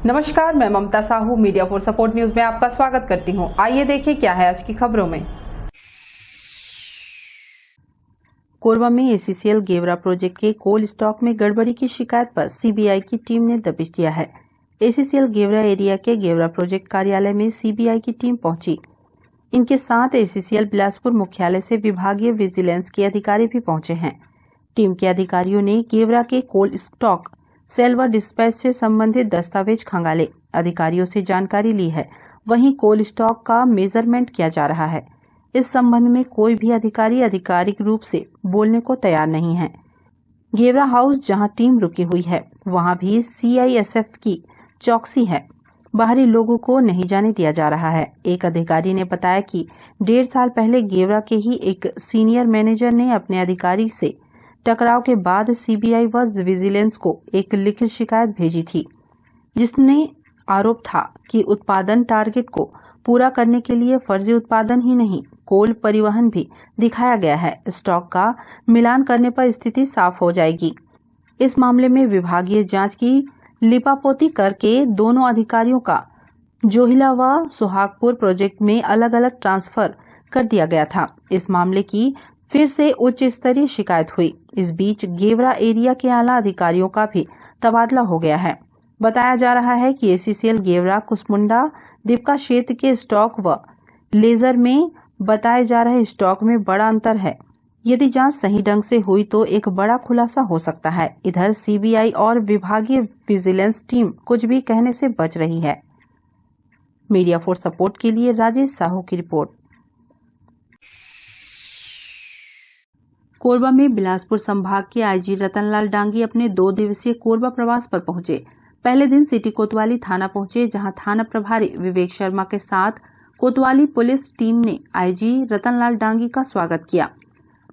नमस्कार, मैं Mamta Sahu media for support news में आपका स्वागत करती हूं। आइए देखिए क्या है आज की खबरों में। कोरबा में एसीसीएल गेवरा प्रोजेक्ट के कोल स्टॉक में गड़बड़ी की शिकायत पर सीबीआई की टीम ने दबिश दिया है। एसीसीएल गेवरा एरिया के गेवरा प्रोजेक्ट कार्यालय में सीबीआई की टीम पहुंची। इनके साथ एसीसीएल बिलासपुर मुख्यालय से विभागीय विजिलेंस के अधिकारी भी पहुंचे हैं। टीम के अधिकारियों ने गेवरा के कोल स्टॉक सेल व डिस्पैच से संबंधित दस्तावेज खंगाले अधिकारियों से जानकारी ली है। वहीं कोल स्टॉक का मेजरमेंट किया जा रहा है। इस संबंध में कोई भी अधिकारी आधिकारिक रूप से बोलने को तैयार नहीं है। गेवरा हाउस जहां टीम रुकी हुई है वहां भी सीआईएसएफ की चौकसी है। बाहरी लोगों को नहीं जाने दिया जा रहा है। एक अधिकारी ने बताया कि 1.5 साल पहले गेवरा के ही एक सीनियर मैनेजर ने अपने अधिकारी से टकराव के बाद सीबीआई व विजिलेंस को एक लिखित शिकायत भेजी थी, जिसमें आरोप था कि उत्पादन टारगेट को पूरा करने के लिए फर्जी उत्पादन ही नहीं, कोल परिवहन भी दिखाया गया है। स्टॉक का मिलान करने पर स्थिति साफ हो जाएगी। इस मामले में विभागीय जांच की लिपापोती करके दोनों अधिकारियों का जोहिला व सुहागपुर प्रोजेक्ट में अलग अलग ट्रांसफर कर दिया गया था। इस मामले की फिर से उच्च स्तरीय शिकायत हुई। इस बीच गेवरा एरिया के आला अधिकारियों का भी तबादला हो गया है। बताया जा रहा है कि एसीसीएल गेवरा कुसमुंडा दीपका क्षेत्र के स्टॉक व लेजर में बताए जा रहे स्टॉक में बड़ा अंतर है। यदि जांच सही ढंग से हुई तो एक बड़ा खुलासा हो सकता है। इधर सीबीआई और विभागीय विजिलेंस टीम कुछ भी कहने से बच रही है। मीडिया फॉर सपोर्ट के लिए राजेश साहू की रिपोर्ट। कोरबा में बिलासपुर संभाग के आईजी रतनलाल डांगी अपने 2 दिवसीय कोरबा प्रवास पर पहुंचे। पहले दिन सिटी कोतवाली थाना पहुंचे, जहां थाना प्रभारी विवेक शर्मा के साथ कोतवाली पुलिस टीम ने आईजी रतनलाल डांगी का स्वागत किया।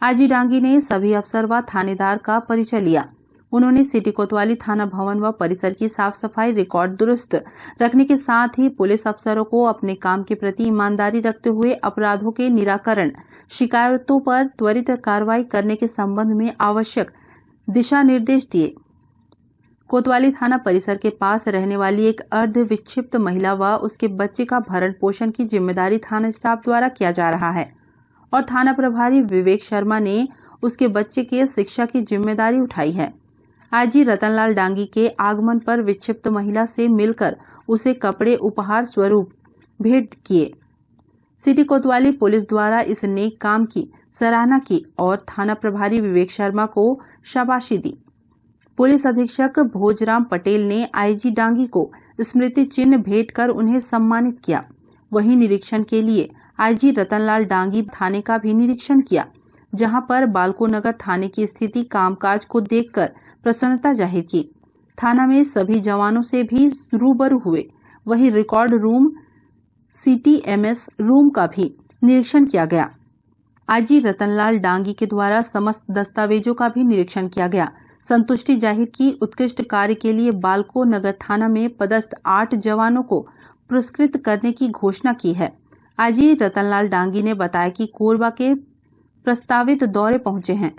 आईजी डांगी ने सभी अफसर व थानेदार का परिचय लिया। उन्होंने सिटी कोतवाली थाना भवन व परिसर की साफ सफाई रिकॉर्ड दुरुस्त रखने के साथ ही पुलिस अफसरों को अपने काम के प्रति ईमानदारी रखते हुए अपराधों के निराकरण, शिकायतों पर त्वरित कार्रवाई करने के संबंध में आवश्यक दिशा निर्देश दिए। कोतवाली थाना परिसर के पास रहने वाली एक अर्ध विक्षिप्त महिला व उसके बच्चे का भरण पोषण की जिम्मेदारी थाना स्टाफ द्वारा किया जा रहा है और थाना प्रभारी विवेक शर्मा ने उसके बच्चे के शिक्षा की जिम्मेदारी उठाई है। आईजी रतनलाल डांगी के आगमन पर विक्षिप्त महिला से मिलकर उसे कपड़े उपहार स्वरूप भेंट किए। सिटी कोतवाली पुलिस द्वारा इस नेक काम की सराहना की और थाना प्रभारी विवेक शर्मा को शाबाशी दी। पुलिस अधीक्षक भोजराम पटेल ने आईजी डांगी को स्मृति चिन्ह भेंट कर उन्हें सम्मानित किया। वहीं निरीक्षण के लिए आईजी रतनलाल डांगी थाने का भी निरीक्षण किया, जहां पर बालको नगर थाने की स्थिति कामकाज को देखकर प्रसन्नता जाहिर की। थाना में सभी जवानों से भी रूबरू हुए। वहीं रिकॉर्ड रूम, सीटीएमएस रूम का भी निरीक्षण किया गया। आईजी रतनलाल डांगी के द्वारा समस्त दस्तावेजों का भी निरीक्षण किया गया। संतुष्टि जाहिर की। उत्कृष्ट कार्य के लिए बालको नगर थाना में पदस्थ 8 जवानों को पुरस्कृत करने की घोषणा की है। आईजी रतनलाल डांगी ने बताया कि कोरबा के प्रस्तावित दौरे पहुंचे हैं।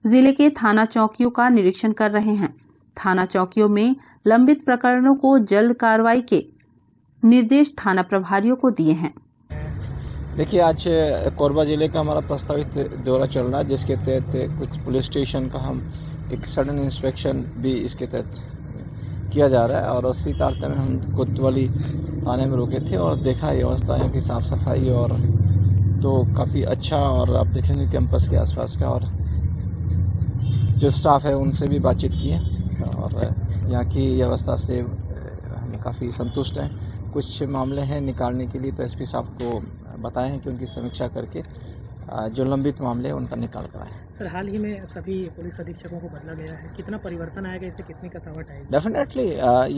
जिले के थाना चौकियों का निरीक्षण कर रहे हैं। थाना चौकियों में लंबित प्रकरणों को जल्द कार्रवाई के निर्देश थाना प्रभारियों को दिए हैं। देखिए, आज कोरबा जिले का हमारा प्रस्तावित दौरा चल रहा है, जिसके तहत कुछ पुलिस स्टेशन का हम एक सडन इंस्पेक्शन भी इसके तहत किया जा रहा है और उसी तारतम्य में हम कोतवाली थाने में रुके थे और देखा ये व्यवस्था यहाँ की साफ सफाई और तो काफ़ी अच्छा। और आप देखेंगे कैंपस के आसपास का और जो स्टाफ है उनसे भी बातचीत की है और यहाँ की व्यवस्था से हम काफ़ी संतुष्ट हैं। कुछ मामले हैं निकालने के लिए तो एसपी साहब को बताए हैं कि उनकी समीक्षा करके जो लंबित मामले हैं उनका निकाल कराएं। सर, हाल ही में सभी पुलिस अधीक्षकों को बदला गया है, कितना परिवर्तन आएगा, इससे कितनी कसावट आएगी? डेफिनेटली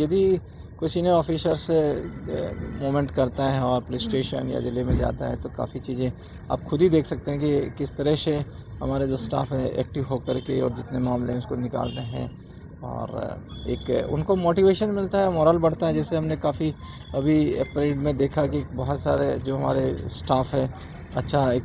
यदि कोई सीनियर ऑफिसर से मूवमेंट करता है और पुलिस स्टेशन या जिले में जाता है तो काफ़ी चीज़ें आप खुद ही देख सकते हैं कि किस तरह से हमारे जो स्टाफ है एक्टिव होकर के और जितने मामले हैं उसको निकाल रहे हैं और एक उनको मोटिवेशन मिलता है, मोरल बढ़ता है। जैसे हमने काफ़ी अभी परेड में देखा कि बहुत सारे जो हमारे स्टाफ है अच्छा एक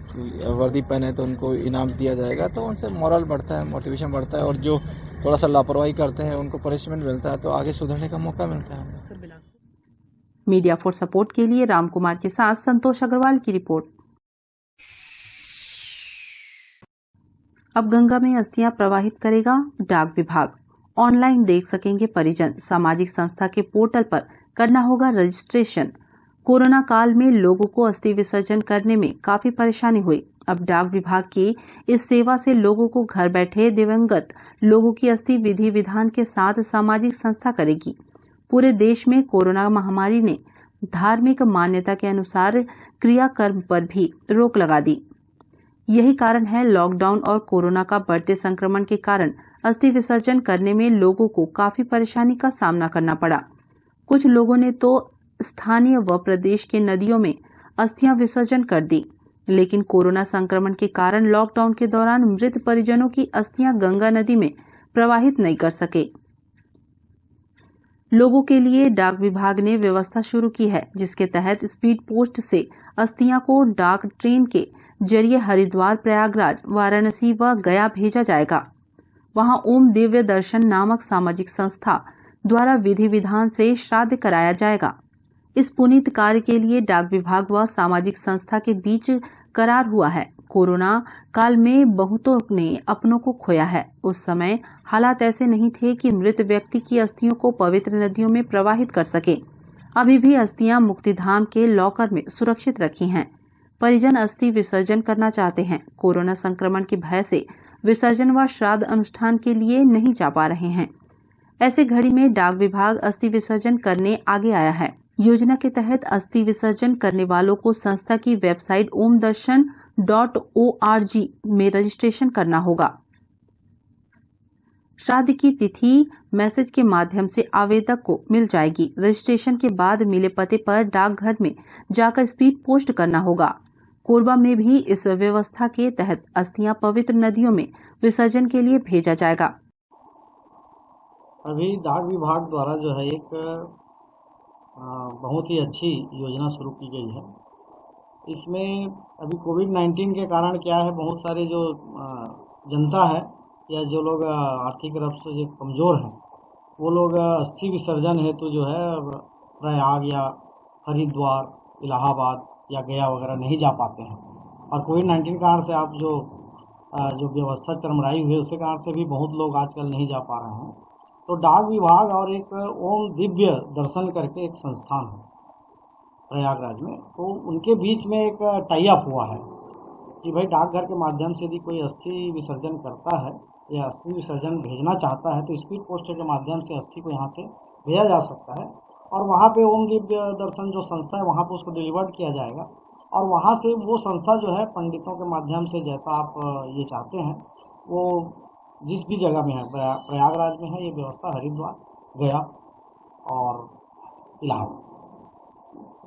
वर्दी पहने तो उनको इनाम दिया जाएगा, तो उनसे मोरल बढ़ता है, मोटिवेशन बढ़ता है, और जो थोड़ा सा लापरवाही करते हैं उनको पनिशमेंट मिलता है, तो आगे सुधरने का मौका मिलता है। मीडिया फॉर सपोर्ट के लिए राम कुमार के साथ संतोष अग्रवाल की रिपोर्ट। अब गंगा में अस्थियां प्रवाहित करेगा डाक विभाग। ऑनलाइन देख सकेंगे परिजन। सामाजिक संस्था के पोर्टल पर करना होगा रजिस्ट्रेशन। कोरोना काल में लोगों को अस्थि विसर्जन करने में काफी परेशानी हुई। अब डाक विभाग की इस सेवा से लोगों को घर बैठे दिवंगत लोगों की अस्थि विधि विधान के साथ सामाजिक संस्था करेगी। पूरे देश में कोरोना महामारी ने धार्मिक मान्यता के अनुसार क्रियाकर्म पर भी रोक लगा दी। यही कारण है लॉकडाउन और कोरोना का बढ़ते संक्रमण के कारण अस्थि विसर्जन करने में लोगों को काफी परेशानी का सामना करना पड़ा। कुछ लोगों ने तो स्थानीय व प्रदेश के नदियों में अस्थियां विसर्जन कर दी, लेकिन कोरोना संक्रमण के कारण लॉकडाउन के दौरान मृत परिजनों की अस्थियां गंगा नदी में प्रवाहित नहीं कर सके। लोगों के लिए डाक विभाग ने व्यवस्था शुरू की है, जिसके तहत स्पीड पोस्ट से अस्थियां को डाक ट्रेन के जरिए हरिद्वार, प्रयागराज, वाराणसी व गया भेजा जाएगा। वहां ओम दिव्य दर्शन नामक सामाजिक संस्था द्वारा विधि विधान से श्राद्ध कराया जाएगा। इस पुनीत कार्य के लिए डाक विभाग व सामाजिक संस्था के बीच करार हुआ है। कोरोना काल में बहुतों ने अपनों को खोया है। उस समय हालात ऐसे नहीं थे कि मृत व्यक्ति की अस्थियों को पवित्र नदियों में प्रवाहित कर सके। अभी भी अस्थियां मुक्तिधाम के लॉकर में सुरक्षित रखी हैं। परिजन अस्थि विसर्जन करना चाहते हैं। कोरोना संक्रमण के भय से विसर्जन व श्राद्ध अनुष्ठान के लिए नहीं जा पा रहे हैं। ऐसे घड़ी में डाक विभाग अस्थि विसर्जन करने आगे आया है। योजना के तहत अस्थि विसर्जन करने वालों को संस्था की वेबसाइट omdarshan.org में रजिस्ट्रेशन करना होगा। श्राद्ध की तिथि मैसेज के माध्यम से आवेदक को मिल जाएगी। रजिस्ट्रेशन के बाद मिले पते पर डाकघर में जाकर स्पीड पोस्ट करना होगा। कोरबा में भी इस व्यवस्था के तहत अस्थियां पवित्र नदियों में विसर्जन के लिए भेजा जाएगा। अभी डाक विभाग द्वारा जो है एक बहुत ही अच्छी योजना शुरू की गई है। इसमें अभी कोविड-19 के कारण क्या है, बहुत सारे जो जनता है या जो लोग आर्थिक रूप से जो कमज़ोर हैं, वो लोग अस्थि विसर्जन हेतु जो है प्रयाग या हरिद्वार, इलाहाबाद या गया वगैरह नहीं जा पाते हैं। और कोविड-19 के कारण से आप जो व्यवस्था चरमराई हुई है, उसके कारण से भी बहुत लोग आजकल नहीं जा पा रहे हैं। तो डाक विभाग और एक ओम दिव्य दर्शन करके एक संस्थान है प्रयागराज में, तो उनके बीच में एक टाई अप हुआ है कि भाई डाकघर के माध्यम से यदि कोई अस्थि विसर्जन करता है या अस्थि विसर्जन भेजना चाहता है, तो स्पीड पोस्ट के माध्यम से अस्थि को यहाँ से भेजा जा सकता है और वहाँ पे ओम दिव्य दर्शन जो संस्था है वहाँ पे उसको डिलीवर्ड किया जाएगा और वहाँ से वो संस्था जो है पंडितों के माध्यम से जैसा आप ये चाहते हैं वो जिस भी जगह में है, प्रयागराज में है ये व्यवस्था, हरिद्वार, गया और इलाहाबाद,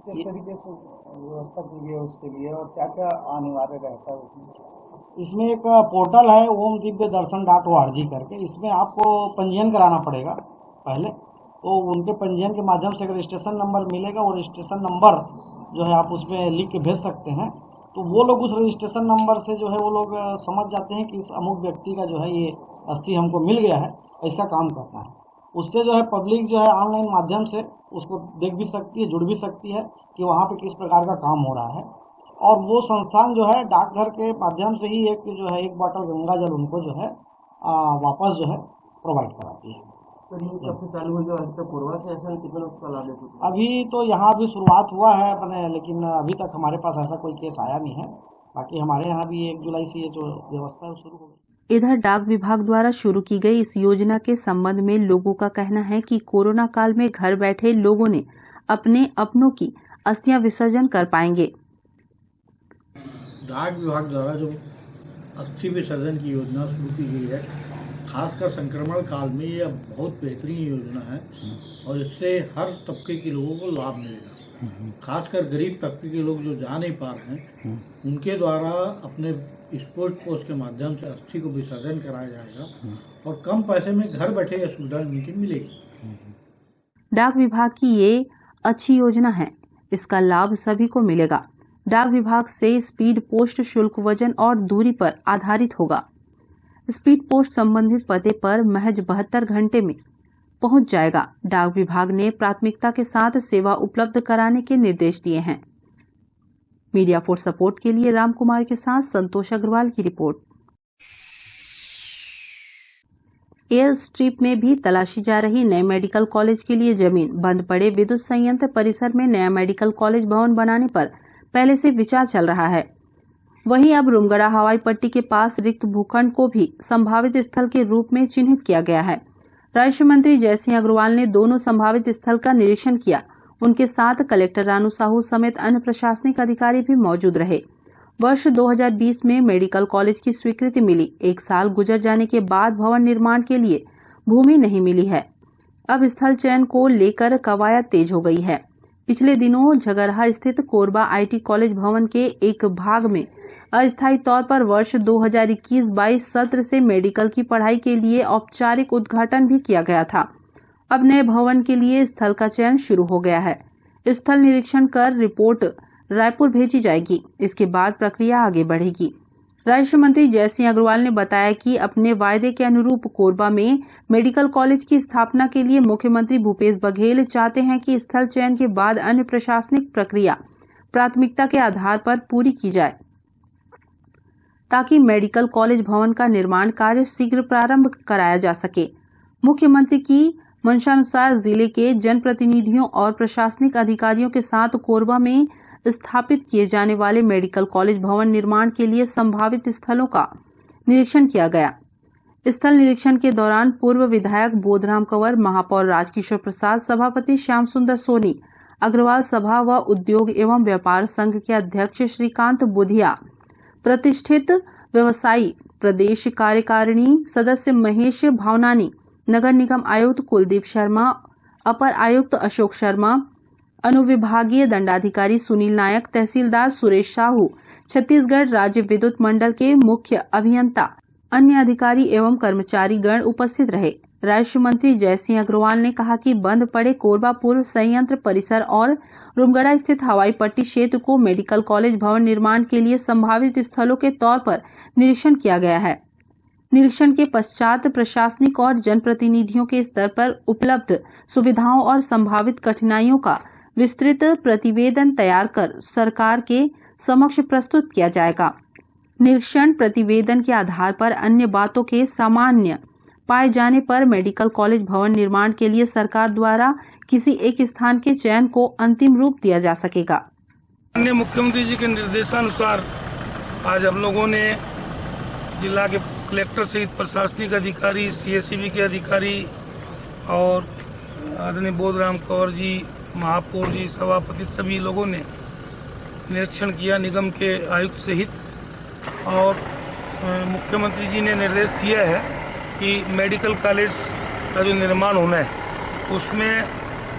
किस तरीके से व्यवस्था की गई है उसके लिए और क्या क्या अनिवार्य रहता है इसमें एक पोर्टल है ओम दिव्य दर्शन .org करके, इसमें आपको पंजीयन कराना पड़ेगा पहले। तो उनके पंजीयन के माध्यम से अगर रजिस्ट्रेशन नंबर मिलेगा, वो रजिस्ट्रेशन नंबर जो है आप उसमें लिख के भेज सकते हैं, तो वो लोग उस रजिस्ट्रेशन नंबर से जो है वो लोग समझ जाते हैं कि इस अमुक व्यक्ति का जो है ये अस्थि हमको मिल गया है, ऐसा काम करना है। उससे जो है पब्लिक जो है ऑनलाइन माध्यम से उसको देख भी सकती है, जुड़ भी सकती है कि वहाँ पे किस प्रकार का काम हो रहा है। और वो संस्थान जो है डाकघर के माध्यम से ही एक बॉटल गंगा जल उनको जो है वापस जो है प्रोवाइड कराती है। तो ये कब से चालू हो गया? अभी तक कोरबा से ऐसा कितने लोग का लाभ लेते हैं? अभी तो यहाँ भी शुरुआत हुआ है अपने, लेकिन अभी तक हमारे पास ऐसा कोई केस आया नहीं है। बाकी हमारे यहाँ भी 1 जुलाई से ये जो व्यवस्था है शुरू हो गई। इधर डाक विभाग द्वारा शुरू की गई इस योजना के संबंध में लोगों का कहना है कि कोरोना काल में घर बैठे लोगों ने अपने अपनों की अस्थियां विसर्जन कर पाएंगे। डाक विभाग द्वारा जो अस्थि विसर्जन की योजना शुरू की गई है, खासकर संक्रमण काल में यह बहुत बेहतरीन योजना है और इससे हर तबके के लोगों को लाभ मिलेगा। खासकर गरीब तबके के लोग जो जा नहीं पा रहे हैं, उनके द्वारा अपने स्पीड पोस्ट के माध्यम से अस्थि को विसर्जन कराया जाएगा और कम पैसे में घर बैठे यह सुविधा उनकी मिलेगी। डाक विभाग की ये अच्छी योजना है, इसका लाभ सभी को मिलेगा। डाक विभाग से स्पीड पोस्ट शुल्क वजन और दूरी पर आधारित होगा। स्पीड पोस्ट संबंधित पते पर महज 72 घंटे में पहुंच जाएगा। डाक विभाग ने प्राथमिकता के साथ सेवा उपलब्ध कराने के निर्देश दिए हैं। मीडिया फॉर सपोर्ट के लिए राम कुमार के साथ संतोष अग्रवाल की रिपोर्ट। एयर स्ट्रिप में भी तलाशी जा रही नए मेडिकल कॉलेज के लिए जमीन। बंद पड़े विद्युत संयंत्र परिसर में नया मेडिकल कॉलेज भवन बनाने पर पहले से विचार चल रहा है। वहीं अब रुमगड़ा हवाई पट्टी के पास रिक्त भूखंड को भी संभावित स्थल के रूप में चिन्हित किया गया है। राज्य मंत्री जयसिंह अग्रवाल ने दोनों संभावित स्थल का निरीक्षण किया। उनके साथ कलेक्टर रानू साहू समेत अन्य प्रशासनिक अधिकारी भी मौजूद रहे। वर्ष 2020 में मेडिकल कॉलेज की स्वीकृति मिली। 1 साल गुजर जाने के बाद भवन निर्माण के लिए भूमि नहीं मिली है। अब स्थल चयन को लेकर कवायद तेज हो गई है। पिछले दिनों झगरहा स्थित कोरबा आईटी कॉलेज भवन के एक भाग में अस्थायी तौर पर वर्ष 2021-22 सत्र से मेडिकल की पढ़ाई के लिए औपचारिक उद्घाटन भी किया गया था। अब नए भवन के लिए स्थल का चयन शुरू हो गया है। स्थल निरीक्षण कर रिपोर्ट रायपुर भेजी जाएगी। इसके बाद प्रक्रिया आगे बढ़ेगी। राज्य मंत्री जयसिंह अग्रवाल ने बताया कि अपने वायदे के अनुरूप कोरबा में मेडिकल कॉलेज की स्थापना के लिए मुख्यमंत्री भूपेश बघेल चाहते हैं कि स्थल चयन के बाद अन्य प्रशासनिक प्रक्रिया प्राथमिकता के आधार पर पूरी की जाए, ताकि मेडिकल कॉलेज भवन का निर्माण कार्य शीघ्र प्रारंभ कराया जा सके। मुख्यमंत्री की मंशानुसार जिले के जनप्रतिनिधियों और प्रशासनिक अधिकारियों के साथ कोरबा में स्थापित किए जाने वाले मेडिकल कॉलेज भवन निर्माण के लिए संभावित स्थलों का निरीक्षण किया गया। स्थल निरीक्षण के दौरान पूर्व विधायक बोधराम कंवर, महापौर राजकिशोर प्रसाद, सभापति श्याम सुंदर सोनी, अग्रवाल सभा व उद्योग एवं व्यापार संघ के अध्यक्ष श्रीकांत बुधिया, प्रतिष्ठित व्यवसायी प्रदेश कार्यकारिणी सदस्य महेश भावनानी, नगर निगम आयुक्त कुलदीप शर्मा, अपर आयुक्त अशोक शर्मा, अनुविभागीय दंडाधिकारी सुनील नायक, तहसीलदार सुरेश साहू, छत्तीसगढ़ राज्य विद्युत मंडल के मुख्य अभियंता, अन्य अधिकारी एवं कर्मचारी गण उपस्थित रहे। राज्य मंत्री जयसिंह अग्रवाल ने कहा कि बंद पड़े कोरबा पूर्व संयंत्र परिसर और रुमगड़ा स्थित हवाई पट्टी क्षेत्र को मेडिकल कॉलेज भवन निर्माण के लिए संभावित स्थलों के तौर पर निरीक्षण किया गया है। निरीक्षण के पश्चात प्रशासनिक और जनप्रतिनिधियों के स्तर पर उपलब्ध सुविधाओं और संभावित कठिनाइयों का विस्तृत प्रतिवेदन तैयार कर सरकार के समक्ष प्रस्तुत किया जाएगा। निरीक्षण प्रतिवेदन के आधार पर अन्य बातों के सामान्य पाए जाने पर मेडिकल कॉलेज भवन निर्माण के लिए सरकार द्वारा किसी एक स्थान के चयन को अंतिम रूप दिया जा सकेगा। माननीय मुख्यमंत्री जी के निर्देशानुसार आज हम लोगों ने जिला के कलेक्टर सहित प्रशासनिक अधिकारी, सीएससीबी के अधिकारी और आदरणीय बोधराम कंवर जी, महापौर जी, सभापति, सभी लोगों ने निरीक्षण किया, निगम के आयुक्त सहित। और मुख्यमंत्री जी ने निर्देश दिया है कि मेडिकल कॉलेज का जो निर्माण होना है उसमें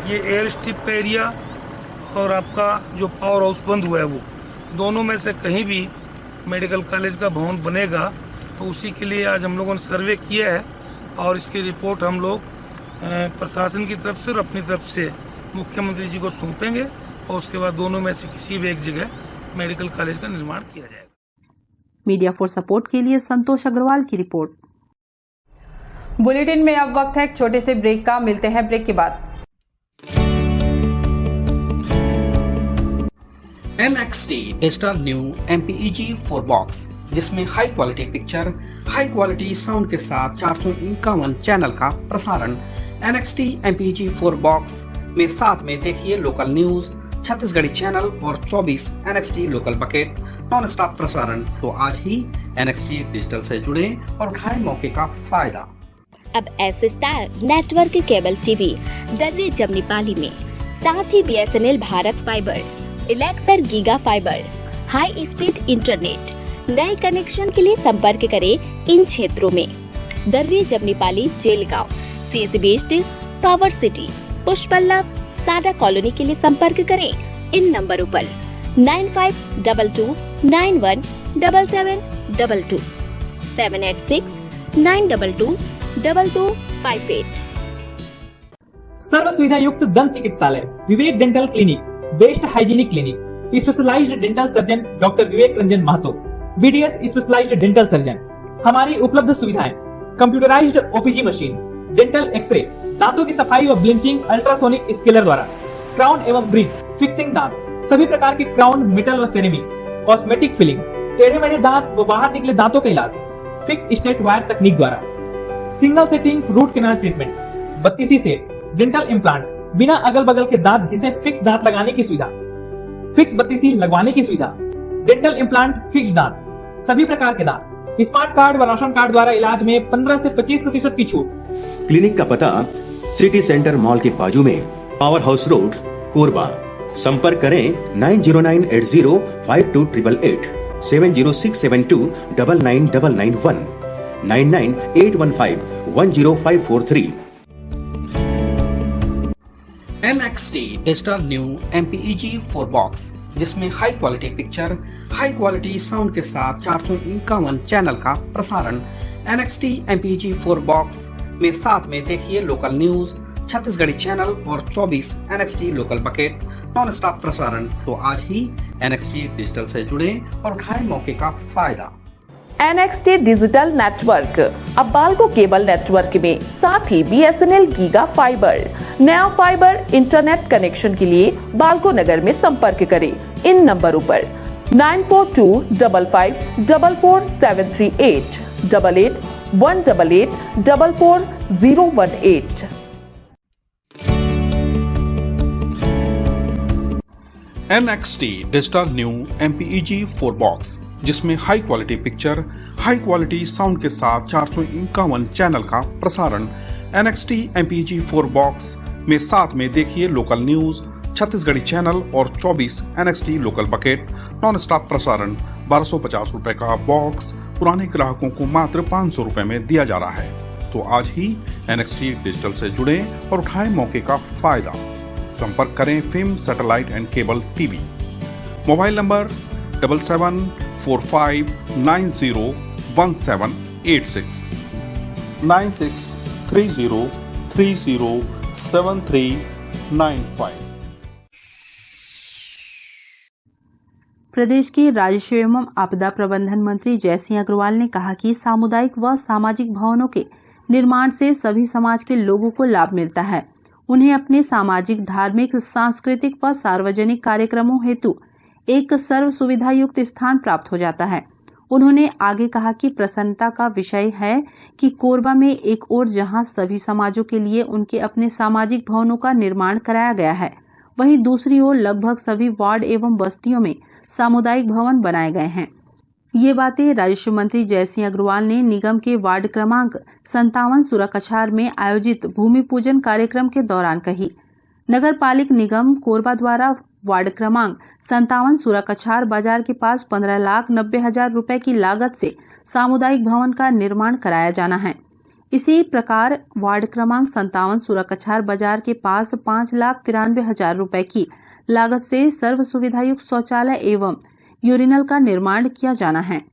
ये एयर स्ट्रिप का एरिया और आपका जो पावर हाउस बंद हुआ है वो दोनों में से कहीं भी मेडिकल कॉलेज का भवन बनेगा। तो उसी के लिए आज हम लोगों ने सर्वे किया है और इसकी रिपोर्ट हम लोग प्रशासन की तरफ से और अपनी तरफ से मुख्यमंत्री जी को सौंपेंगे और उसके बाद दोनों में से किसी भी एक जगह मेडिकल कॉलेज का निर्माण किया जाएगा। मीडिया फॉर सपोर्ट के लिए संतोष अग्रवाल की रिपोर्ट। बुलेटिन में अब वक्त है एक छोटे से ब्रेक का। मिलते हैं ब्रेक के बाद। NXT digital new MPEG 4 box, जिसमें high quality picture, high quality sound के साथ 451 चैनल का प्रसारण। NXT MPEG 4 बॉक्स में साथ में देखिए लोकल न्यूज, छत्तीसगढ़ी चैनल और 24 NXT local bucket non stop प्रसारण। तो आज ही NXT डिजिटल से जुड़े और उठाएं मौके का फायदा। अब S star network cable TV Darri Jamnipali में, साथ ही BSNL भारत फाइबर, इलेक्सर giga fibre, high speed internet. नए कनेक्शन के लिए संपर्क करें इन क्षेत्रों में: Darri Jamnipali, Jelgaon, CSB steel, power city, Pushpallav, Sada colony के लिए संपर्क करें इन नंबरों पर 9522917722, 7869222 2258। सर्व सुविधा युक्त दंत चिकित्सालय Vivek dental clinic, best hygienic clinic, specialised dental surgeon doctor Vivek Ranjan Mahato, BDS specialised dental surgeon. हमारी उपलब्ध सुविधाएं: computerised OPG machine, dental x ray, दांतों की सफाई व ब्लीचिंग अल्ट्रासोनिक स्केलर द्वारा, क्राउन एवं ब्रिज, फिक्सिंग दांत, सभी प्रकार के क्राउन, मेटल व सेरेमिक, कॉस्मेटिक फिलिंग, टेढ़े मेढ़े दांत व बाहर निकले दांतों का इलाज फिक्स स्टेट वायर तकनीक द्वारा, single setting root canal treatment, 32 set, dental implant, बिना अगल बगल के दांत घिसे फिक्स दांत लगाने की सुविधा, फिक्स 32 लगवाने की सुविधा, डेंटल इम्प्लांट, फिक्स दांत, सभी प्रकार के दांत, स्मार्ट कार्ड व राशन कार्ड द्वारा इलाज में 15 से 25% की छूट। क्लिनिक का पता सिटी सेंटर मॉल के बाजू में, पावर हाउस रोड, कोरबा। संपर्क करें 9098052888, 7067299991, 9981510543। NXT digital new MPEG 4 box, जिसमें high quality picture, high quality sound के साथ 451 चैनल का प्रसारण। NXT MPEG 4 बॉक्स में साथ में देखिए लोकल न्यूज, छत्तीसगढ़ी चैनल और 24 NXT local bucket non stop प्रसारण। तो आज ही NXT डिजिटल से जुड़े और उठाएं मौके का फायदा। NXT डिजिटल नेटवर्क अब बाल्को केबल नेटवर्क में, साथ ही BSNL गीगा फाइबर। नया फाइबर इंटरनेट कनेक्शन के लिए बाल्को नगर में संपर्क करें इन नंबरों पर 9425544738, 8818844018। NXT digital new MPEG 4 box, जिसमें high quality picture, high quality sound के साथ 451 चैनल का प्रसारण। NXT MPEG 4 बॉक्स में साथ में देखिए लोकल न्यूज, छत्तीसगढ़ी चैनल और 24 NXT local bucket non stop प्रसारण। 1250 रुपए का बॉक्स पुराने ग्राहकों को मात्र 500 रुपए में दिया जा रहा है। तो आज ही NXT डिजिटल से जुड़े और उठाएं मौके का फायदा। संपर्क करें film satellite and cable TV. Mobile number 7745901786, 9630307395। प्रदेश के राजस्व एवं आपदा प्रबंधन मंत्री जयसिंह अग्रवाल ने कहा कि सामुदायिक व सामाजिक भवनों के निर्माण से सभी समाज के लोगों को लाभ मिलता है। उन्हें अपने सामाजिक, धार्मिक, सांस्कृतिक व सार्वजनिक कार्यक्रमों हेतु एक सर्व सुविधा युक्त स्थान प्राप्त हो जाता है। उन्होंने आगे कहा कि प्रसन्नता का विषय है कि कोरबा में एक ओर जहां सभी समाजों के लिए उनके अपने सामाजिक भवनों का निर्माण कराया गया है, वहीं दूसरी ओर लगभग सभी वार्ड एवं बस्तियों में सामुदायिक भवन बनाए गए हैं। ये बातें राजस्व मंत्री जयसिंह अग्रवाल ने निगम के वार्ड क्रमांक 57 सुराकछार में आयोजित भूमि पूजन कार्यक्रम के दौरान कही। नगर पालिक निगम कोरबा द्वारा वार्ड क्रमांक 57 सुराकछार बाजार के पास 15,90,000 रुपए की लागत से सामुदायिक भवन का निर्माण कराया जाना है। इसी प्रकार वार्ड क्रमांक 57 सुराकछार बाजार के पास 5,93,000 रुपए की लागत से सर्व सुविधायुक्त शौचालय एवं यूरिनल का निर्माण किया जाना है।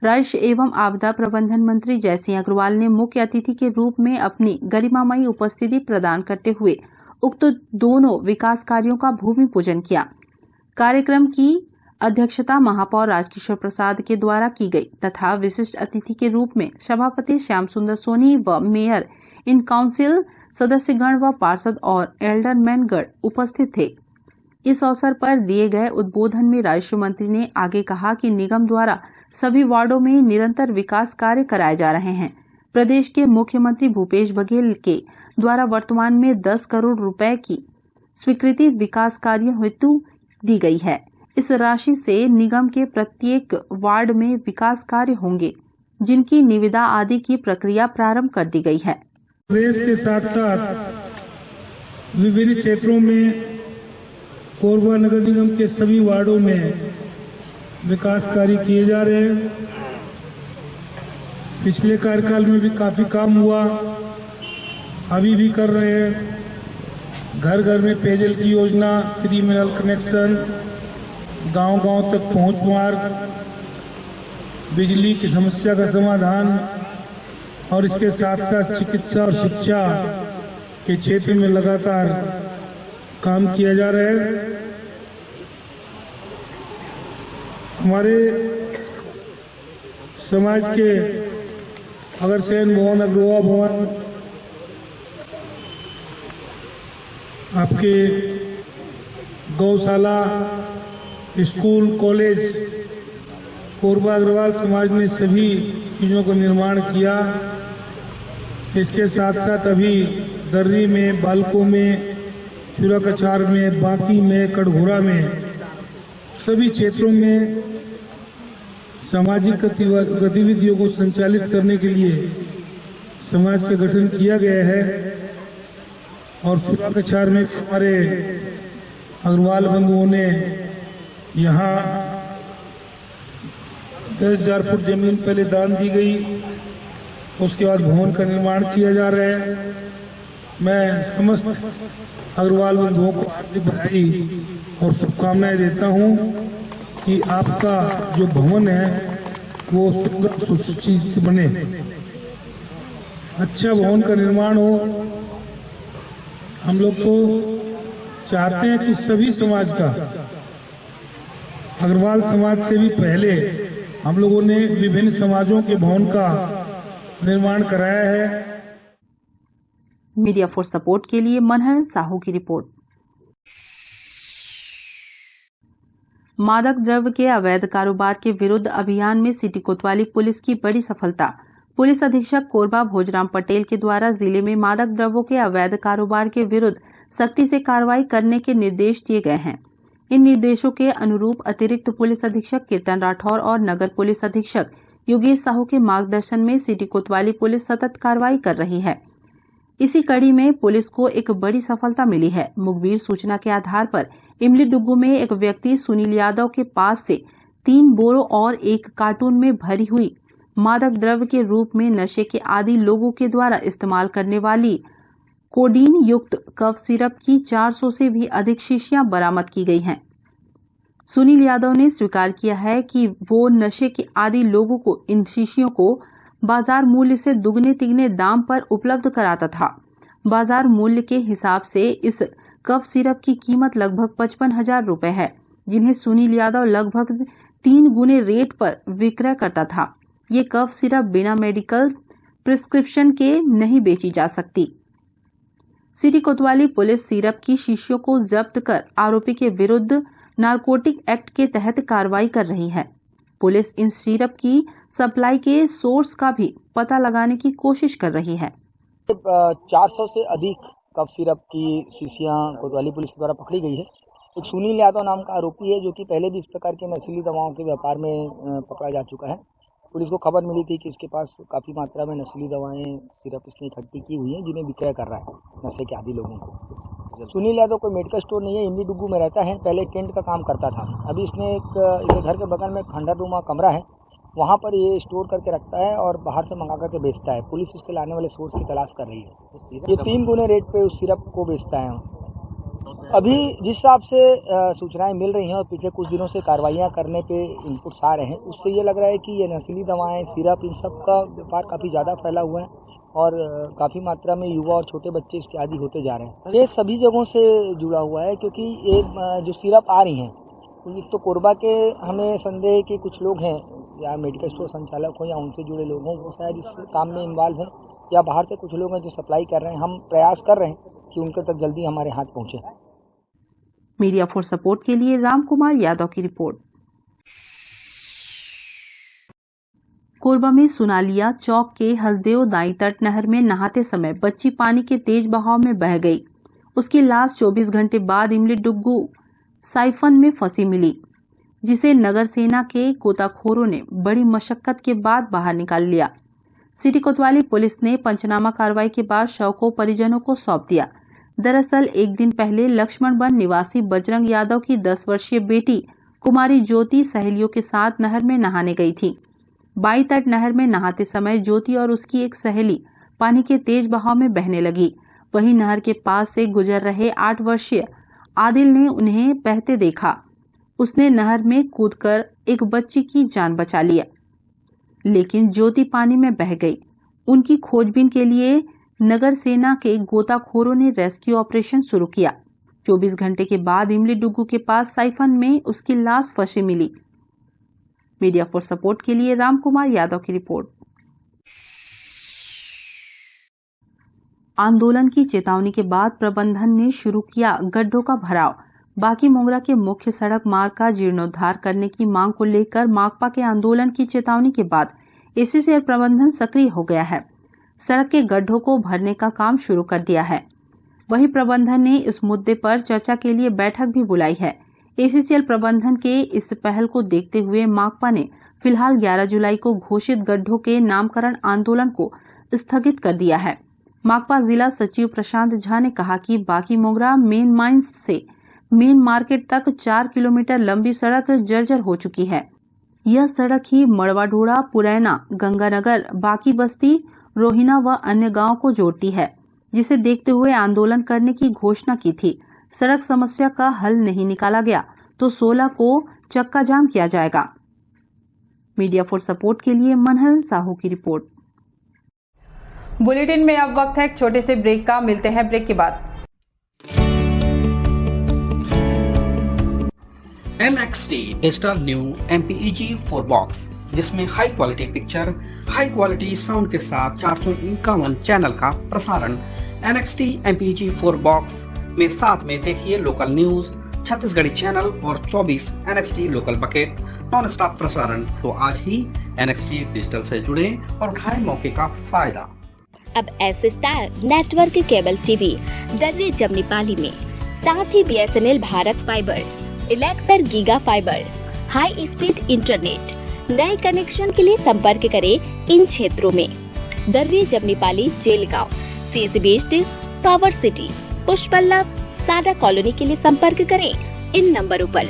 राजस्व एवं आपदा प्रबंधन मंत्री जयसिंह अग्रवाल ने मुख्य अतिथि के रूप में अपनी गरिमामयी उपस्थिति प्रदान करते हुए उक्त दोनों विकास कार्यों का भूमि पूजन किया। कार्यक्रम की अध्यक्षता महापौर राजकिशोर प्रसाद के द्वारा की गई तथा विशिष्ट अतिथि के रूप में सभापति श्याम सुंदर सोनी व मेयर इन काउंसिल सदस्यगण व पार्षद और एल्डरमैनगण उपस्थित थे। इस अवसर पर दिए गए उद्बोधन में राजस्व मंत्री ने आगे कहा कि निगम द्वारा सभी वार्डों में निरंतर विकास कार्य कराए जा रहे हैं। प्रदेश के मुख्यमंत्री भूपेश बघेल के द्वारा वर्तमान में 10 करोड़ रुपए की स्वीकृति विकास कार्यों हेतु दी गई है। इस राशि से निगम के प्रत्येक वार्ड में विकास कार्य होंगे, जिनकी निविदा आदि की प्रक्रिया प्रारंभ कर दी गई है। प्रदेश के साथ साथ विभिन्न क्षेत्रों में कोरबा नगर निगम के सभी वार्डों में विकास कार्य किए जा रहे हैं। पिछले कार्यकाल में भी काफी काम हुआ, अभी भी कर रहे हैं। घर घर में पेयजल की योजना, फ्री में नल कनेक्शन, गांव-गांव तक पहुंच मार्ग, बिजली की समस्या का समाधान और इसके साथ साथ चिकित्सा और शिक्षा के क्षेत्र में लगातार काम किया जा रहा है। हमारे समाज के अग्रसेन भवन, अग्रवा भवन, आपके गौशाला, स्कूल, कॉलेज, कोरबा अग्रवाल समाज ने सभी चीज़ों का निर्माण किया। इसके साथ साथ अभी दर्री में, बालकों में, चूराकचार में, बाकी में, कटघोरा में, सभी क्षेत्रों में सामाजिक गतिविधियों को संचालित करने के लिए समाज का गठन किया गया है। और चूराकचार में हमारे अग्रवाल बंधुओं ने यहाँ 10,000 फुट जमीन पहले दान दी गई, उसके बाद भवन का निर्माण किया जा रहा है। मैं समस्त अग्रवाल बंधुओं को हार्दिक बधाई और शुभकामनाएं देता हूं कि आपका जो भवन है वो सुंदर सुसज्जित बने, अच्छा भवन का निर्माण हो। हम लोग तो चाहते हैं कि सभी समाज का, अग्रवाल समाज से भी पहले हम लोगों ने विभिन्न समाजों के भवन का निर्माण कराया है। मीडिया फॉर सपोर्ट के लिए मनहर साहू की रिपोर्ट। मादक द्रव्य के अवैध कारोबार के विरुद्ध अभियान में सिटी कोतवाली पुलिस की बड़ी सफलता। पुलिस अधीक्षक कोरबा भोजराम पटेल के द्वारा जिले में मादक द्रव्यों के अवैध कारोबार के विरुद्ध सख्ती से कार्रवाई करने के निर्देश दिए गए हैं। इन निर्देशों के अनुरूप अतिरिक्त पुलिस अधीक्षक कीर्तन राठौर और नगर पुलिस अधीक्षक योगेश साहू के मार्गदर्शन में सिटी कोतवाली पुलिस सतत कार्रवाई कर रही है। इसी कड़ी में पुलिस को एक बड़ी सफलता मिली है। मुखबिर सूचना के आधार पर इमली डुग्गू में एक व्यक्ति सुनील यादव के पास से 3 बोरों और 1 कार्टून में भरी हुई मादक द्रव्य के रूप में नशे के आदी लोगों के द्वारा इस्तेमाल करने वाली कोडीन युक्त कफ सिरप की 400 से भी अधिक शीशियां बरामद की गई हैं। सुनील यादव ने स्वीकार किया है कि वो नशे के आदी लोगों को इन शीशियों को बाजार मूल्य से दुगने तिगने दाम पर उपलब्ध कराता था। बाजार मूल्य के हिसाब से इस कफ सिरप की कीमत लगभग 55,000 रुपए है, जिन्हें सुनील यादव लगभग 3 गुने रेट पर विक्रय करता था। ये कफ सिरप बिना मेडिकल प्रिस्क्रिप्शन के नहीं बेची जा सकती। सिटी कोतवाली पुलिस सिरप की शीशियों को जब्त कर आरोपी के विरुद्ध नारकोटिक एक्ट के तहत कार्रवाई कर रही है। पुलिस इन सिरप की सप्लाई के सोर्स का भी पता लगाने की कोशिश कर रही है। 400 से अधिक कफ सिरप की शीशियां कोतवाली पुलिस के द्वारा पकड़ी गई है। एक सुनील यादव नाम का आरोपी है जो कि पहले भी इस प्रकार के नशीली दवाओं के व्यापार में पकड़ा जा चुका है। पुलिस को खबर मिली थी कि इसके पास काफ़ी मात्रा में नशीली दवाएं, सिरप इसने इकट्ठी की हुई हैं जिन्हें विक्रय कर रहा है नशे के आदी लोगों को। सुनील यादव कोई मेडिकल स्टोर नहीं है, इमली डुग्गू में रहता है। पहले टेंट का काम करता था। अभी इसने इसे घर के बगल में खंडर रूमा कमरा है, वहाँ पर ये स्टोर करके रखता है और बाहर से मंगा करके बेचता है। पुलिस इसके लाने वाले सोर्स की तलाश कर रही है। ये 3 गुने रेट पे उस सिरप को बेचता है। अभी जिस हिसाब से सूचनाएं मिल रही हैं और पिछले कुछ दिनों से कार्रवाइयां करने पे इनपुट्स आ रहे हैं, उससे ये लग रहा है कि ये नशीली दवाएं, सिरप, इन सब का व्यापार काफ़ी ज़्यादा फैला हुआ है और काफ़ी मात्रा में युवा और छोटे बच्चे इसके आदी होते जा रहे हैं। ये सभी जगहों से जुड़ा हुआ है क्योंकि ये जो सिरप आ रही हैं, तो कोरबा के हमें संदेह है कि कुछ लोग हैं या मेडिकल स्टोर संचालक हो या उनसे जुड़े लोग हों, वो शायद इस काम में इन्वॉल्व हैं या बाहर से कुछ लोग हैं जो सप्लाई कर रहे हैं। हम प्रयास कर रहे हैं कि उनके तक जल्दी हमारे हाथ पहुँचे। मीडिया फॉर सपोर्ट के लिए राम कुमार यादव की रिपोर्ट। कोरबा में सुनालिया चौक के हसदेव दाई तट नहर में नहाते समय बच्ची पानी के तेज बहाव में बह गई। उसकी लाश 24 घंटे बाद इमली डुग्गू साइफन में फंसी मिली, जिसे नगर सेना के गोताखोरों ने बड़ी मशक्कत के बाद बाहर निकाल लिया। सिटी कोतवाली पुलिस ने पंचनामा कार्रवाई के बाद शव को परिजनों को सौंप दिया। दरअसल एक दिन पहले लक्ष्मणवन निवासी बजरंग यादव की 10 वर्षीय बेटी कुमारी ज्योति सहेलियों के साथ नहर में नहाने गई थी। बाई तट नहर में नहाते समय ज्योति और उसकी एक सहेली पानी के तेज बहाव में बहने लगी। वहीं नहर के पास से गुजर रहे 8 वर्षीय आदिल ने उन्हें बहते देखा। उसने नहर में कूदकर एक बच्ची की जान बचा लिया, लेकिन ज्योति पानी में बह गई। उनकी खोजबीन के लिए नगर सेना के गोताखोरों ने रेस्क्यू ऑपरेशन शुरू किया। 24 घंटे के बाद इमली डुग्गू के पास साइफन में उसकी लाश फंसी मिली। मीडिया फॉर सपोर्ट के लिए राम कुमार यादव की रिपोर्ट। आंदोलन की चेतावनी के बाद प्रबंधन ने शुरू किया गड्ढों का भराव। बाकी मोंगरा के मुख्य सड़क मार्ग का जीर्णोद्धार करने की मांग को लेकर माकपा के आंदोलन की चेतावनी के बाद एसीसीएल प्रबंधन सक्रिय हो गया है। सड़क के गड्ढों को भरने का काम शुरू कर दिया है। वहीं प्रबंधन ने इस मुद्दे पर चर्चा के लिए बैठक भी बुलाई है। एसीसीएल प्रबंधन के इस पहल को देखते हुए माकपा ने फिलहाल 11 जुलाई को घोषित गड्ढों के नामकरण आंदोलन को स्थगित कर दिया है। माकपा जिला सचिव प्रशांत झा ने कहा कि बाकी मोंगरा मेन माइंस से मेन मार्केट तक 4 किलोमीटर लंबी सड़क जर्जर हो चुकी है। यह सड़क ही मड़वाडोड़ा, पुरैना, गंगानगर, बाकी बस्ती, रोहिना व अन्य गांवों को जोड़ती है, जिसे देखते हुए आंदोलन करने की घोषणा की थी। सड़क समस्या का हल नहीं निकाला गया तो 16 को चक्का जाम किया जाएगा। मीडिया फॉर सपोर्ट के लिए मनहर साहू की रिपोर्ट। बुलेटिन में अब वक्त है एक छोटे से ब्रेक का। मिलते हैं ब्रेक के बाद। NXT digital new MPEG 4 box, जिसमें high quality picture, high quality sound के साथ 451 चैनल का प्रसारण। NXT MPEG 4 बॉक्स में साथ में देखिए लोकल न्यूज, छत्तीसगढ़ी चैनल और 24 NXT local bucket non stop प्रसारण। तो आज ही NXT डिजिटल से जुड़े और उठाएं मौके का फायदा। अब S star network cable TV Darri Jamnipali में, साथ ही BSNL भारत फाइबर, इलेक्सर giga fibre, high speed internet. नए कनेक्शन के लिए संपर्क करें इन क्षेत्रों में: Darri Jamnipali, Jelgaon, CSB steel, power city, Pushpallav, Sada colony के लिए संपर्क करें इन नंबरों पर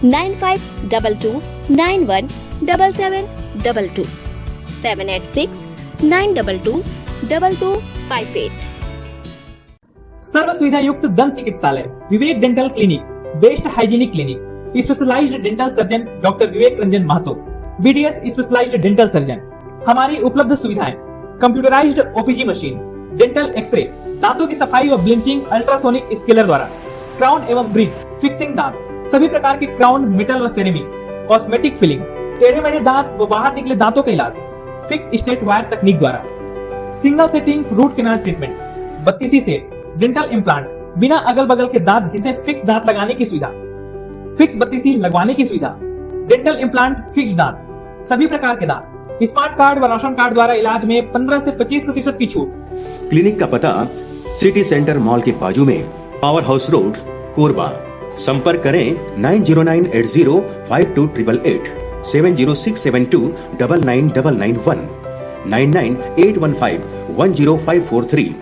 9522917722 786-922-2258। सर्व सुविधा युक्त दंत चिकित्सालय Vivek dental clinic, best hygienic clinic, specialised dental surgeon doctor Vivek Ranjan Mahato, BDS specialised dental surgeon. हमारी उपलब्ध सुविधाएं: computerised OPG machine, dental x ray, दांतों की सफाई व ब्लीचिंग अल्ट्रासोनिक स्केलर द्वारा, क्राउन एवं ब्रिज, फिक्सिंग दांत, सभी प्रकार के क्राउन, मेटल व सेरेमिक, कॉस्मेटिक फिलिंग, टेढ़े मेढ़े दांत व बाहर निकले दांतों का इलाज फिक्स स्टेट वायर तकनीक द्वारा, single setting root canal treatment, 32 set, dental implant, बिना अगल बगल के दांत घिसे फिक्स दांत लगाने की सुविधा, फिक्स 32 लगवाने की सुविधा, डेंटल इम्प्लांट, फिक्स दांत, सभी प्रकार के दांत, स्मार्ट कार्ड व राशन कार्ड द्वारा इलाज में 15 से 25% की छूट। क्लिनिक का पता सिटी सेंटर मॉल के बाजू में, पावर हाउस रोड, कोरबा। संपर्क करें 9098052888, 7067299991, 9981510543।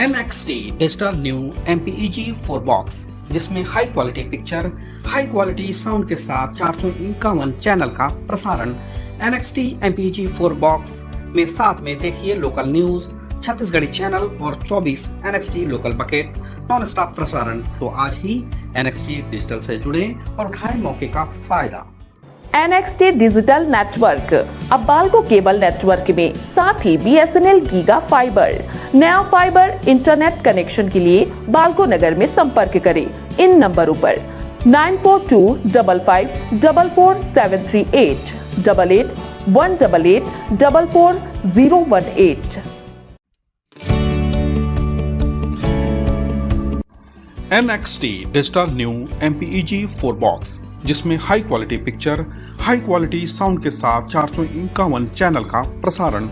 NXT digital new MPEG 4 box, जिसमें high quality picture, high quality sound के साथ 451 चैनल का प्रसारण। NXT MPEG 4 बॉक्स में साथ में देखिए लोकल न्यूज, छत्तीसगढ़ी चैनल और 24 NXT local bucket non stop प्रसारण। तो आज ही NXT डिजिटल से जुड़े और उठाएं मौके का फायदा। NXT डिजिटल नेटवर्क अब बाल्को केबल नेटवर्क में, साथ ही BSNL गीगा फाइबर। नया फाइबर इंटरनेट कनेक्शन के लिए बाल्को नगर में संपर्क करें इन नंबरों पर 9425544738, 8818844018। NXT digital new MPEG 4 box, जिसमें high quality picture, high quality sound के साथ 451 चैनल का प्रसारण।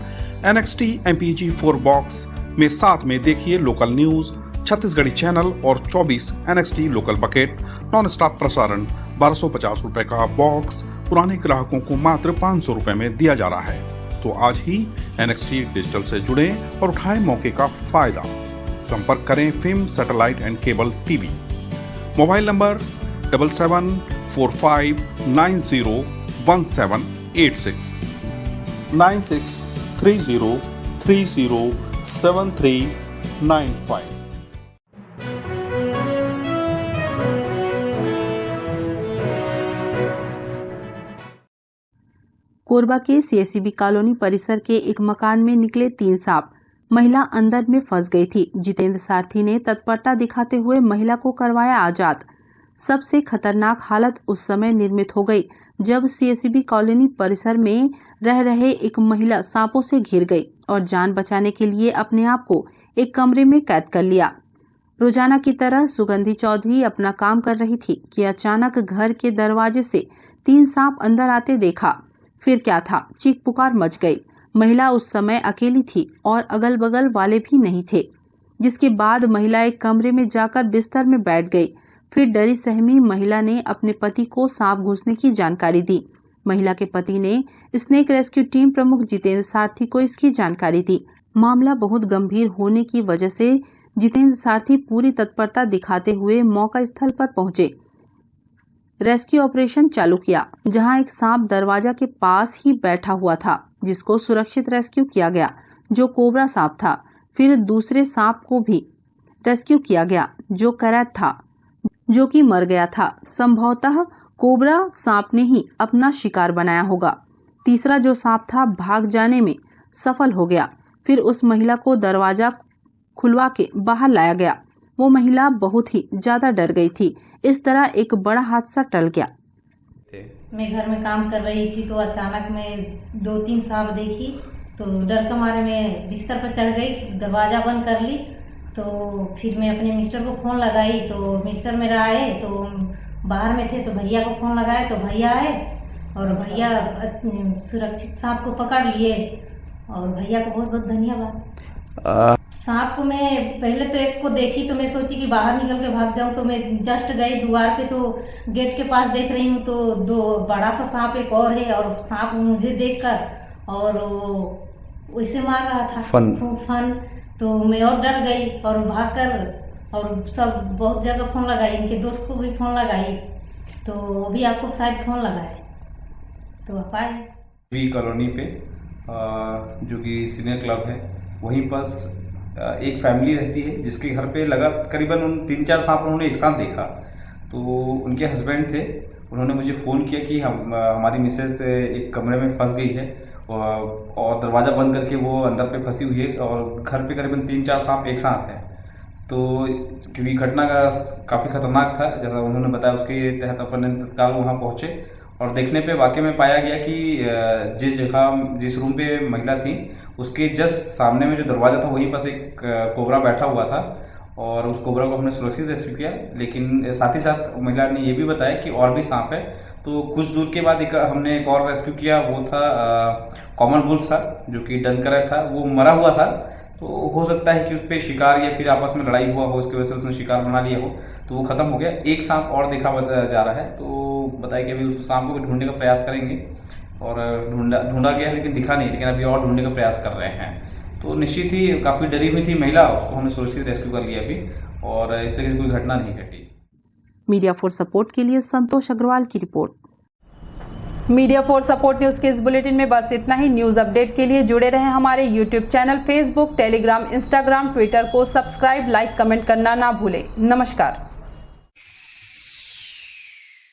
NXT MPEG 4 बॉक्स में साथ में देखिए लोकल न्यूज, छत्तीसगढ़ी चैनल और 24 NXT local bucket non stop प्रसारण। 1250 रुपए का बॉक्स पुराने ग्राहकों को मात्र 500 रुपए में दिया जा रहा है। तो आज ही NXT डिजिटल से जुड़े और उठाएं मौके का फायदा। संपर्क करें film satellite and cable TV. Mobile number 7745901786, 9630307395। Korba के सीएससीबी कॉलोनी परिसर के एक मकान में निकले 3 सांप। महिला अंदर में फंस गई थी। जितेंद्र सारथी ने तत्परता दिखाते हुए महिला को करवाया आजाद। सबसे खतरनाक हालत उस समय निर्मित हो गई जब सीएससीबी कॉलोनी परिसर में रह रहे एक महिला सांपों से घिर गई और जान बचाने के लिए अपने आप को एक कमरे में कैद कर लिया। रोजाना की तरह सुगंधी चौधरी अपना काम कर रही थी कि अचानक घर के दरवाजे से 3 सांप अंदर आते देखा। फिर क्या था, चीख पुकार मच गई। महिला उस समय अकेली थी और अगल बगल वाले भी नहीं थे, जिसके बाद महिला एक कमरे में जाकर बिस्तर में बैठ गई। फिर डरी सहमी महिला ने अपने पति को सांप घुसने की जानकारी दी। महिला के पति ने स्नेक रेस्क्यू टीम प्रमुख जितेंद्र सारथी को इसकी जानकारी दी। मामला बहुत गंभीर होने की वजह से जितेंद्र सारथी पूरी तत्परता दिखाते हुए मौका स्थल पर पहुंचे। रेस्क्यू ऑपरेशन चालू किया, जहां एक सांप दरवाजा के पास ही बैठा हुआ था, जिसको सुरक्षित रेस्क्यू किया गया, जो कोबरा सांप था। फिर दूसरे सांप को भी रेस्क्यू किया गया, जो करैत था, जो कि मर गया था। संभवतः कोबरा सांप ने ही अपना शिकार बनाया होगा। तीसरा जो सांप था भाग जाने में सफल हो गया। फिर उस महिला को दरवाजा खुलवा के बाहर लाया गया। वो महिला बहुत ही ज्यादा डर गई थी। इस तरह एक बड़ा हादसा टल गया। मैं घर में काम कर रही थी तो अचानक मैं 2-3 सांप देखी तो डर के मारे मैं बिस्तर पर चढ़ गई, दरवाजा बंद कर ली। तो फिर मैं अपने मिस्टर को फ़ोन लगाई तो मिस्टर मेरा आए, तो बाहर में थे तो भैया को फ़ोन लगाए तो भैया आए और भैया सुरक्षित सांप को पकड़ लिए और भैया को बहुत बहुत धन्यवाद। सांप को मैं पहले तो एक को देखी तो मैं सोची कि बाहर निकल के भाग जाऊं, तो मैं जस्ट गई द्वार पे तो गेट के पास देख रही हूँ तो 2 बड़ा सा सांप एक और है और सांप मुझे देखकर और वैसे मार रहा था फन। तो मैं और डर गई और भागकर और सब बहुत जगह फ़ोन लगाई, इनके दोस्त को भी फ़ोन लगाई तो वो भी आपको शायद फ़ोन लगाए तो आप आए। कॉलोनी पे जो कि सीनियर क्लब है वहीं पास एक फैमिली रहती है जिसके घर पे लगा करीबन 3-4 सांप उन्होंने एक साथ देखा। तो उनके हस्बैंड थे, उन्होंने मुझे फ़ोन किया कि हमारी मिसेस एक कमरे में फंस गई है और दरवाज़ा बंद करके वो अंदर पे फंसी हुई है और घर पे करीबन 3-4 सांप एक साथ हैं। तो क्योंकि घटना का काफ़ी खतरनाक था, जैसा उन्होंने बताया उसके तहत अपन तत्काल वहाँ पहुँचे और देखने पे वाकई में पाया गया कि जिस रूम पे महिला थी उसके जस्ट सामने में जो दरवाजा था वहीं पास एक कोबरा बैठा हुआ था और उस कोबरा को हमने सुरक्षित रेस्क्यू किया। लेकिन साथ ही साथ महिला ने ये भी बताया कि और भी सांप है। तो कुछ दूर के बाद हमने एक और रेस्क्यू किया, वो था कॉमन वुल्फ था जो कि डनकर था, वो मरा हुआ था। तो हो सकता है कि उस पर शिकार या फिर आपस में लड़ाई हुआ हो, उसकी वजह से उसने शिकार बना लिया हो, तो वो खत्म हो गया। एक सांप और देखा जा रहा है, तो बताया कि अभी उस सांप को भी ढूंढने का प्रयास करेंगे और ढूंढा गया लेकिन दिखा नहीं, लेकिन अभी और ढूंढने का प्रयास कर रहे हैं। तो निश्चित ही काफ़ी डरी हुई थी महिला, उसको हमने सुरक्षित रेस्क्यू कर लिया अभी और इस तरह की कोई घटना नहीं घटी। मीडिया फॉर सपोर्ट के लिए संतोष अग्रवाल की report. Media for support news के इस बुलेटिन में बस इतना ही। न्यूज अपडेट के लिए जुड़े रहें हमारे YouTube channel, Facebook, Telegram, Instagram, Twitter को सब्सक्राइब, लाइक, कमेंट करना ना भूलें। नमस्कार।